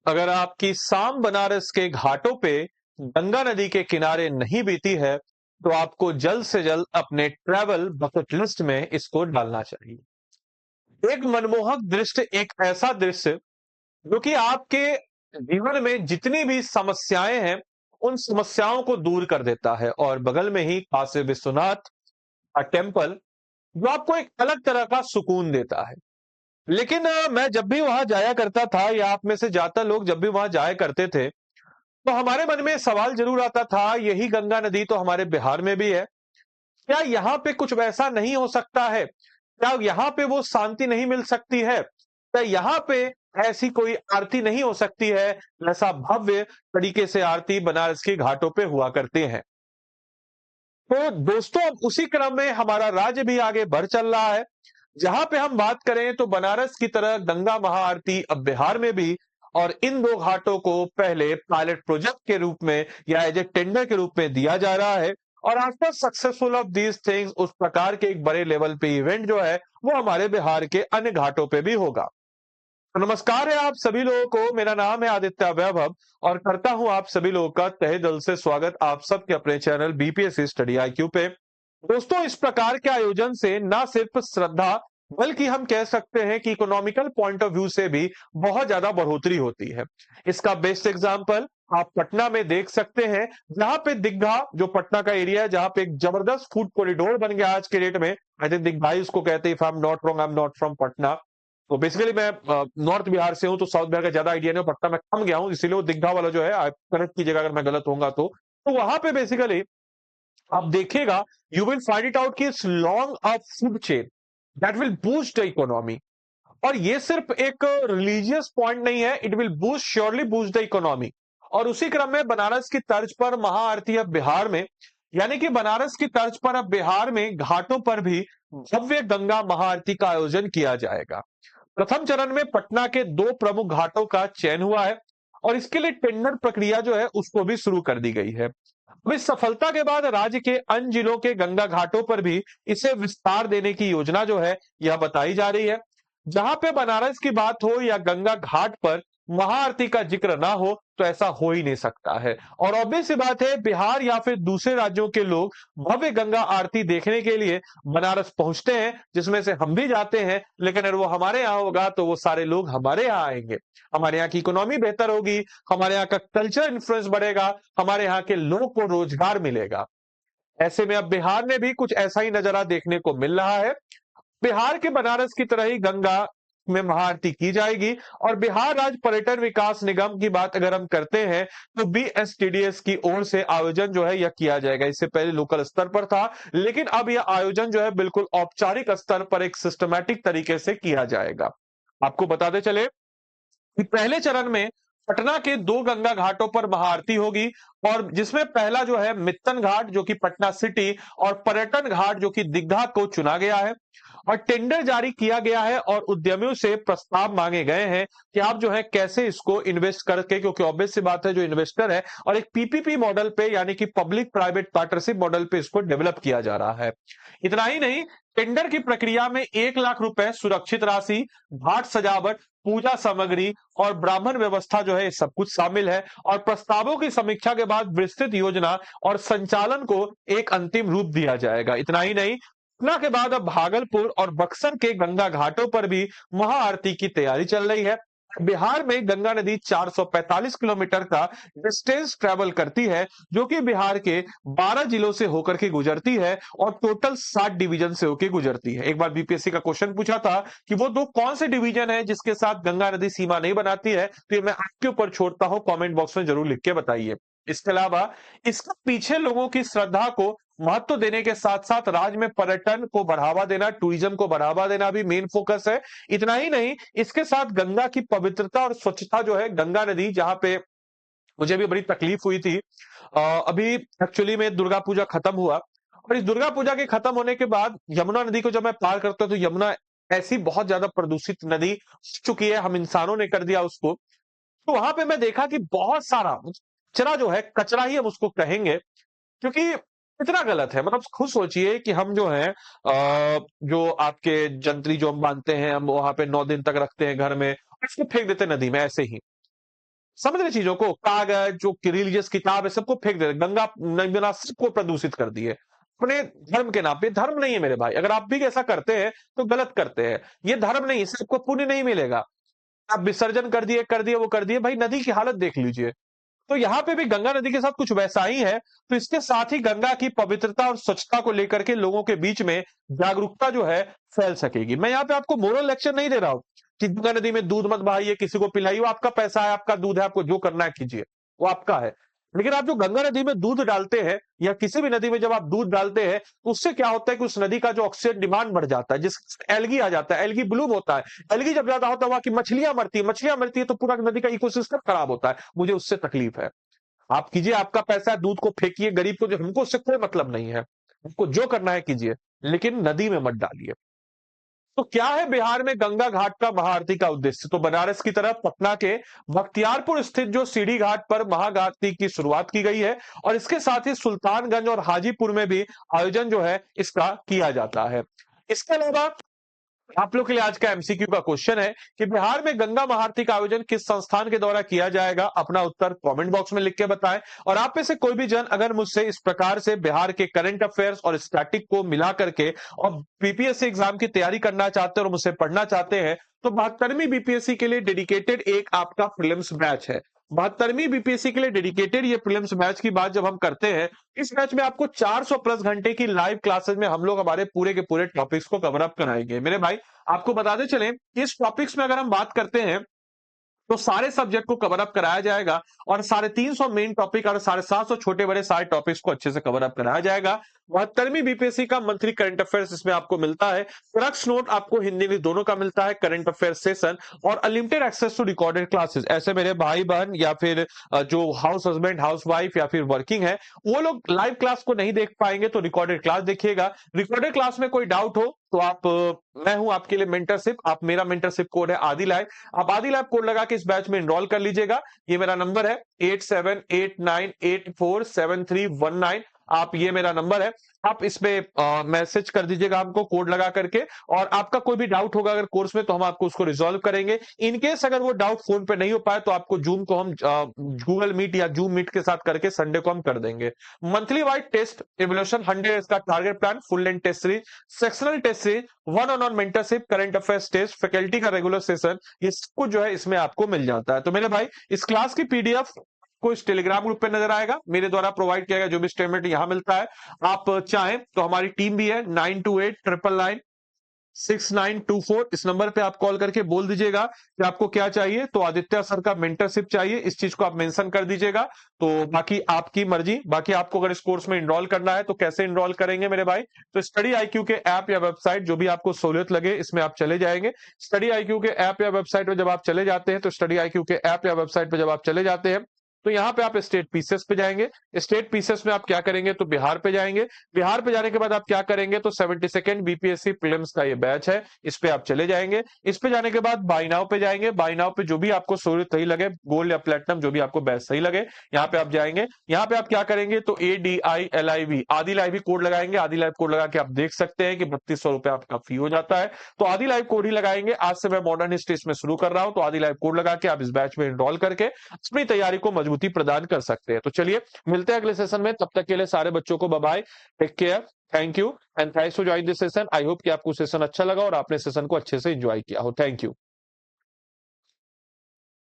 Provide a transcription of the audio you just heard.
अगर आपकी शाम बनारस के घाटों पे गंगा नदी के किनारे नहीं बीती है, तो आपको जल्द से जल्द अपने ट्रैवल बकेट लिस्ट में इसको डालना चाहिए। एक मनमोहक दृश्य, एक ऐसा दृश्य जो कि आपके जीवन में जितनी भी समस्याएं हैं, उन समस्याओं को दूर कर देता है। और बगल में ही काशी विश्वनाथ का टेम्पल, जो आपको एक अलग तरह का सुकून देता है। लेकिन मैं जब भी वहां जाया करता था, या आप में से ज्यादातर लोग जब भी वहां जाया करते थे, तो हमारे मन में सवाल जरूर आता था, यही गंगा नदी तो हमारे बिहार में भी है। क्या यहाँ पे कुछ वैसा नहीं हो सकता है? क्या यहाँ पे वो शांति नहीं मिल सकती है? क्या यहाँ पे ऐसी कोई आरती नहीं हो सकती है जैसा भव्य तरीके से आरती बनारस के घाटों पे हुआ करते हैं? तो दोस्तों, अब उसी क्रम में हमारा राज्य भी आगे बढ़ चल रहा है। जहां पे हम बात करें तो बनारस की तरह गंगा महाआरती अब बिहार में भी, और इन दो घाटों को पहले पायलट प्रोजेक्ट के रूप में या एज ए टेंडर के रूप में दिया जा रहा है। और after successful of these things, उस प्रकार के एक बड़े लेवल पे इवेंट जो है वो हमारे बिहार के अन्य घाटों पे भी होगा। तो नमस्कार है आप सभी लोगों को, मेरा नाम है आदित्य वैभव, और करता हूं आप सभी लोगों का तहे दिल से स्वागत आप सबके अपने चैनल बीपीएससी स्टडी आईक्यू पे। दोस्तों, इस प्रकार के आयोजन से ना सिर्फ श्रद्धा, बल्कि हम कह सकते हैं कि इकोनॉमिकल पॉइंट ऑफ व्यू से भी बहुत ज्यादा बढ़ोतरी होती है। इसका बेस्ट एग्जांपल आप पटना में देख सकते हैं, जहां पे दीघा, जो पटना का एरिया है, जहां पे एक जबरदस्त फूड कॉरिडोर बन गया आज के डेट में। आई थिंक दीघा ही उसको कहते हैं, if I am not wrong, I am not from Patna. तो बेसिकली मैं नॉर्थ बिहार से हूं, तो साउथ बिहार का ज्यादा आइडिया नहीं, पटना में कम गया हूं, इसीलिए वो दीघा वाला जो है, आप करेक्ट कीजिएगा अगर मैं गलत होऊंगा तो वहां पे बेसिकली आप देखिएगा, you will find it out कि it's long a food chain that will boost the economy. और ये सिर्फ एक रिलीजियस पॉइंट नहीं है, it will boost, surely boost the economy. और उसी क्रम में बनारस की तर्ज पर महाआरती अब बिहार में, यानी कि बनारस की तर्ज पर अब बिहार में घाटों पर भी भव्य गंगा महाआरती का आयोजन किया जाएगा। प्रथम चरण में पटना के दो प्रमुख घाटों का चयन हुआ है, और इसके लिए टेंडर प्रक्रिया जो है उसको भी शुरू कर दी गई है। अब इस सफलता के बाद राज्य के अन्य जिलों के गंगा घाटों पर भी इसे विस्तार देने की योजना जो है यह बताई जा रही है। जहां पे बनारस की बात हो या गंगा घाट पर महाआरती का जिक्र ना हो, तो ऐसा हो ही नहीं सकता है। और ऑब्वियस सी बात है, बिहार या फिर दूसरे राज्यों के लोग भव्य गंगा आरती देखने के लिए बनारस पहुंचते हैं, जिसमें से हम भी जाते हैं। लेकिन अगर वो हमारे यहाँ होगा तो वो सारे लोग हमारे यहाँ आएंगे, हमारे यहाँ की इकोनॉमी बेहतर होगी, हमारे यहाँ का कल्चर इन्फ्लुएंस बढ़ेगा, हमारे यहाँ के लोग को रोजगार मिलेगा। ऐसे में अब बिहार में भी कुछ ऐसा ही नजारा देखने को मिल रहा है। बिहार के बनारस की तरह ही गंगा में महाआरती की जाएगी। और बिहार राज्य पर्यटन विकास निगम की बात अगर हम करते हैं, तो बीएसटीडीएस की ओर से आयोजन जो है यह किया जाएगा। इससे पहले लोकल स्तर पर था, लेकिन अब यह आयोजन जो है बिल्कुल औपचारिक स्तर पर एक सिस्टमैटिक तरीके से किया जाएगा। आपको बताते चले कि पहले चरण में पटना के दो गंगा घाटों पर महाआरती होगी, और जिसमें पहला जो है मित्तन घाट, जो कि पटना सिटी, और पर्यटन घाट, जो कि दीघा को चुना गया है। और टेंडर जारी किया गया है, और उद्यमियों से प्रस्ताव मांगे गए हैं कि आप जो है कैसे इसको इन्वेस्ट करके, क्योंकि ऑब्वियस सी बात है जो इन्वेस्टर है, और एक पीपीपी मॉडल पे, यानी कि पब्लिक प्राइवेट पार्टनरशिप मॉडल पे इसको डेवलप किया जा रहा है। इतना ही नहीं, टेंडर की प्रक्रिया में 1 लाख रुपए सुरक्षित राशि, घाट सजावट, पूजा सामग्री और ब्राह्मण व्यवस्था जो है सब कुछ शामिल है। और प्रस्तावों की समीक्षा के बाद विस्तृत योजना और संचालन को एक अंतिम रूप दिया जाएगा। इतना ही नहीं, पटना के बाद अब भागलपुर और बक्सर के गंगा घाटों पर भी महाआरती की तैयारी चल रही है। बिहार में गंगा नदी 445 किलोमीटर का डिस्टेंस ट्रेवल करती है, जो कि बिहार के 12 जिलों से होकर के गुजरती है, और टोटल 7 डिवीजन से होकर गुजरती है। एक बार बीपीएससी का क्वेश्चन पूछा था कि वो दो कौन से डिवीजन है जिसके साथ गंगा नदी सीमा नहीं बनाती है, तो ये मैं आपके ऊपर छोड़ता हूं, कमेंट बॉक्स में जरूर लिख के बताइए। इसके अलावा इसके पीछे लोगों की श्रद्धा को महत्व देने के साथ साथ राज्य में पर्यटन को बढ़ावा देना, टूरिज्म को बढ़ावा देना भी मेन फोकस है। इतना ही नहीं, इसके साथ गंगा की पवित्रता और स्वच्छता जो है, गंगा नदी जहां पे मुझे भी बड़ी तकलीफ हुई थी, अभी एक्चुअली में दुर्गा पूजा खत्म हुआ, और इस दुर्गा पूजा के खत्म होने के बाद यमुना नदी को जब मैं पार करता हूं, तो यमुना ऐसी बहुत ज्यादा प्रदूषित नदी हो चुकी है, हम इंसानों ने कर दिया उसको। तो वहां पे मैं देखा कि बहुत सारा कचरा जो है, कचरा ही हम उसको कहेंगे, क्योंकि इतना गलत है। मतलब खुद सोचिए कि हम जो है जो आपके जंतरी जो हम बांधते हैं, हम वहां पे 9 दिन तक रखते हैं घर में, और इसको फेंक देते हैं नदी में ऐसे ही। समझ रहे चीजों को, कागज जो रिलीजियस किताब है सबको फेंक दे, गंगा यमुना सबको प्रदूषित कर दिए अपने धर्म के नाम पे। धर्म नहीं है मेरे भाई, अगर आप भी ऐसा करते हैं तो गलत करते हैं, ये धर्म नहीं, इससे आपको पुण्य नहीं मिलेगा। आप विसर्जन कर दिए वो कर दिए, भाई नदी की हालत देख लीजिए। तो यहाँ पे भी गंगा नदी के साथ कुछ वैसा ही है। तो इसके साथ ही गंगा की पवित्रता और स्वच्छता को लेकर के लोगों के बीच में जागरूकता जो है फैल सकेगी। मैं यहाँ पे आपको मोरल लेक्चर नहीं दे रहा हूं कि गंगा नदी में दूध मत बहाइए, किसी को पिलाइए, वो आपका पैसा है, आपका दूध है, आपको जो करना है कीजिए, वो आपका है। लेकिन आप जो गंगा नदी में दूध डालते हैं या किसी भी नदी में जब आप दूध डालते हैं तो उससे क्या होता है कि उस नदी का जो ऑक्सीजन डिमांड बढ़ जाता है, जिससे एल्गी आ जाता है, एल्गी ब्लूम होता है। एल्गी जब ज्यादा होता है वहां की मछलियां मरती है तो पूरा नदी का इकोसिस्टम खराब होता है। मुझे उससे तकलीफ है। आप कीजिए, आपका पैसा है, दूध को फेंकिए गरीब को, जो हमको उससे कोई मतलब नहीं है। हमको जो करना है कीजिए, लेकिन नदी में मत डालिए। तो क्या है बिहार में गंगा घाट का महाआरती का उद्देश्य? तो बनारस की तरफ पटना के बख्तियारपुर स्थित जो सीढ़ी घाट पर महाआरती की शुरुआत की गई है, और इसके साथ ही सुल्तानगंज और हाजीपुर में भी आयोजन जो है इसका किया जाता है। इसके अलावा आप लोग के लिए आज का एमसीक्यू का क्वेश्चन है कि बिहार में गंगा महाआरती का आयोजन किस संस्थान के द्वारा किया जाएगा? अपना उत्तर कमेंट बॉक्स में लिख के बताएं। और आप में से कोई भी जन अगर मुझसे इस प्रकार से बिहार के करंट अफेयर्स और स्टैटिक को मिला करके और बीपीएससी एग्जाम की तैयारी करना चाहते हैं और मुझसे पढ़ना चाहते हैं, तो 72वीं बीपीएससी के लिए डेडिकेटेड एक आपका प्रीलिम्स बैच है। 72वीं बीपीएससी के लिए डेडिकेटेड ये प्रीलिम्स बैच की बात जब हम करते हैं, इस बैच में आपको 400 प्लस घंटे की लाइव क्लासेस में हम लोग हमारे पूरे के पूरे टॉपिक्स को कवर अप कराएंगे। मेरे भाई आपको बताते चलें, इस टॉपिक्स में अगर हम बात करते हैं तो सारे सब्जेक्ट को कवर अप कराया जाएगा, और 350 मेन टॉपिक और 750 छोटे बड़े सारे टॉपिक्स को अच्छे से कवर अप कराया जाएगा। 72वीं बीपीएससी का मंथली करंट अफेयर्स इसमें आपको मिलता है, क्रक्स नोट आपको हिंदी इंग्लिश दोनों का मिलता है, करंट अफेयर्स सेशन और unlimited access to recorded classes. ऐसे मेरे भाई बहन या फिर जो हाउस हस्बैंड हाउस वाइफ या फिर वर्किंग है, वो लोग लाइव क्लास को नहीं देख पाएंगे तो रिकॉर्डेड क्लास देखिएगा। रिकॉर्डेड क्लास में कोई डाउट हो तो आप मैं हूं आपके लिए मेंटरशिप, आप मेरा मेंटरशिप कोड है आदि लाइव, आप आदि लाइव कोड लगा के इस बैच में एनरोल कर लीजिएगा। ये मेरा नंबर है 8789847319। आप ये मेरा नंबर है, आप इस पे मैसेज कर दीजिएगा हमको कोड लगा करके, और आपका कोई भी डाउट होगा अगर कोर्स में तो हम आपको उसको रिजॉल्व करेंगे। इनकेस अगर वो डाउट फोन पे नहीं हो पाए तो आपको जूम को हम गूगल मीट या जूम मीट के साथ करके संडे को हम कर देंगे। मंथली वाइड टेस्ट इवोल्यूशन 100 का target plan, full length test series, sectional test series, one on mentorship, current affairs test, faculty का रेगुलर सेशन, ये सब कुछ जो है इसमें आपको मिल जाता है। तो मेरे भाई इस क्लास की पीडीएफ को इस टेलीग्राम ग्रुप पे नजर आएगा, मेरे द्वारा प्रोवाइड किया गया जो भी स्टेटमेंट यहां मिलता है। आप चाहें तो हमारी टीम भी है 9289996924, इस नंबर पे आप कॉल करके बोल दीजिएगा कि आपको क्या चाहिए। तो आदित्य सर का मेंटरशिप चाहिए, इस चीज को आप मेंशन कर दीजिएगा। तो बाकी आपकी मर्जी। बाकी आपको अगर इस कोर्स में इनरोल करना है तो कैसे इनरोल करेंगे मेरे भाई? तो स्टडी आईक्यू के ऐप या वेबसाइट जो भी आपको सहूलियत लगे इसमें आप चले जाएंगे। स्टडी आईक्यू के ऐप या वेबसाइट पर जब आप चले जाते हैं, तो स्टडी आईक्यू के ऐप या वेबसाइट पर जब आप चले जाते हैं तो यहाँ पे आप स्टेट पीसेस पे जाएंगे। स्टेट पीसेस में आप क्या करेंगे तो बिहार पे जाएंगे। बिहार पे जाने के बाद आप क्या करेंगे तो 72nd बीपीएससी प्रीलिम्स का ये बैच है, इस पे आप चले जाएंगे। इस पे जाने के बाद बाय नाउ पे जाएंगे। बाय नाउ पे जो भी आपको सहूलियत सही लगे, गोल्ड या प्लेटिनम जो भी आपको बैच सही लगे, यहाँ पे आप जाएंगे। यहाँ पे आप क्या करेंगे तो ADILIV आदि लाइव कोड लगाएंगे। आदि लाइव कोड लगा के आप देख सकते हैं कि 3200 रुपए आपका फी हो जाता है। तो आदि लाइव कोड ही लगाएंगे। आज से मैं मॉडर्न हिस्ट्री इसमें शुरू कर रहा हूं, तो आदि लाइव कोड लगा के आप इस बैच में एनरोल करके अपनी तैयारी को मजबूती प्रदान कर सकते हैं। तो चलिए मिलते हैं अगले सेशन में, तब तक के लिए सारे बच्चों को bye bye, take care, thank you and thanks for joining this session. I hope कि आपको सेशन अच्छा लगा और आपने सेशन को अच्छे से एंजॉय किया हो। Thank you.